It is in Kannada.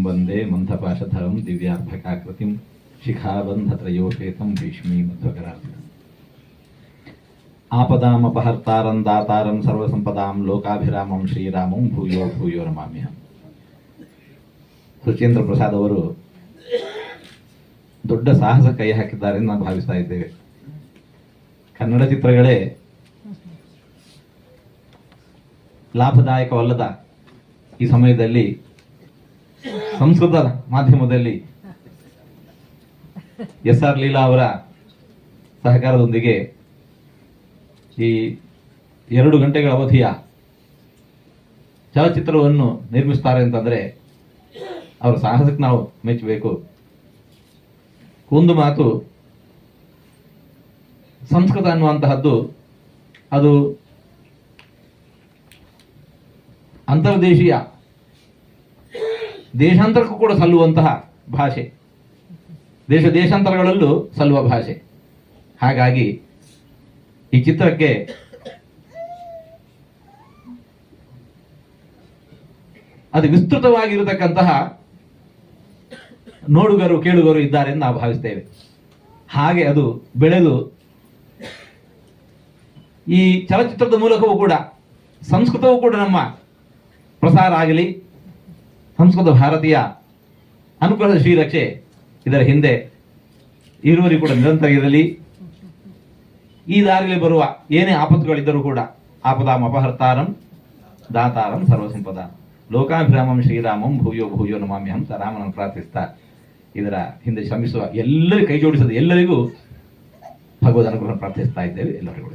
ವಂದೇ ಮಂಥಪಾಶಧರಂ ದಿವ್ಯಾರ್ಭಕಾಕೃತಿಂ ಶಿಖಾಬಂಧತ್ರಯೋಪೇತಂ ಭೀಷ್ಮೀಮಧ್ವಕರಾರ್ಥ ಆಪದಾಮಪಹರ್ತಾರಂ ದಾತಾರಂ ಸರ್ವಸಂಪದಾಂ ಲೋಕಾಭಿರಾಮಂ ಶ್ರೀರಾಮಂ ಭೂಯೋ ಭೂಯೋ ನಮಾಮ್ಯಹಂ. ಸುಚೇಂದ್ರ ಪ್ರಸಾದ್ ಅವರು ದೊಡ್ಡ ಸಾಹಸ ಕೈ ಹಾಕಿದ್ದಾರೆ ಎಂದು ನಾವು ಭಾವಿಸ್ತಾ ಇದ್ದೇವೆ. ಕನ್ನಡ ಚಿತ್ರಗಳೇ ಲಾಭದಾಯಕವಲ್ಲದ ಈ ಸಮಯದಲ್ಲಿ ಸಂಸ್ಕೃತ ಮಾಧ್ಯಮದಲ್ಲಿ ಎಸ್.ಆರ್. ಲೀಲಾ ಅವರ ಸಹಕಾರದೊಂದಿಗೆ ಈ 2 ಗಂಟೆಗಳ ಅವಧಿಯ ಚಲಚಿತ್ರವನ್ನು ನಿರ್ಮಿಸ್ತಾರೆ ಅಂತಂದ್ರೆ ಅವರ ಸಾಹಸಕ್ಕೆ ನಾವು ಮೆಚ್ಚಬೇಕು. ಒಂದು ಮಾತು, ಸಂಸ್ಕೃತ ಅನ್ನುವಂತಹದ್ದು ಅದು ಅಂತರ್ದೇಶೀಯ ದೇಶಾಂತರಕ್ಕೂ ಕೂಡ ಸಲ್ಲುವಂತಹ ಭಾಷೆ, ದೇಶಾಂತರಗಳಲ್ಲೂ ಸಲ್ಲುವ ಭಾಷೆ. ಹಾಗಾಗಿ ಈ ಚಿತ್ರಕ್ಕೆ ಅದು ವಿಸ್ತೃತವಾಗಿರತಕ್ಕಂತಹ ನೋಡುಗರು ಕೇಳುಗರು ಇದ್ದಾರೆ ಎಂದು ನಾವು ಭಾವಿಸ್ತೇವೆ. ಹಾಗೆ ಅದು ಬೆಳೆದು ಈ ಚಲಚಿತ್ರದ ಮೂಲಕವೂ ಕೂಡ ಸಂಸ್ಕೃತವೂ ಕೂಡ ನಮ್ಮ ಪ್ರಸಾರ ಆಗಲಿ, ಸಂಸ್ಕೃತ ಭಾರತೀಯ ಅನುಗ್ರಹದ ಶ್ರೀರಕ್ಷೆ ಇದರ ಹಿಂದೆ ಇರುವವರಿಗೆ ಕೂಡ ನಿರಂತರ ಇರಲಿ. ಈ ದಾರಿಯಲ್ಲಿ ಬರುವ ಏನೇ ಆಪತ್ತುಗಳಿದ್ದರೂ ಕೂಡ ಆಪದಾಂ ಅಪಹರ್ತಾರಂ ದಾತಾರಂ ಸರ್ವಸಂಪದ ಲೋಕಾಭಿರಾಮಂ ಶ್ರೀರಾಮಂ ಭೂಯೋ ಭೂಯೋ ನಮಾಮ್ಯಹಂ ಅಂತ ರಾಮನನ್ನು ಪ್ರಾರ್ಥಿಸ್ತಾ ಇದರ ಹಿಂದೆ ಶ್ರಮಿಸುವ ಎಲ್ಲರಿಗೂ, ಕೈ ಜೋಡಿಸದ ಎಲ್ಲರಿಗೂ ಭಗವದ್ ಅನುಗ್ರಹ ಪ್ರಾರ್ಥಿಸ್ತಾ ಇದ್ದೇವೆ. ಎಲ್ಲರಿಗೂ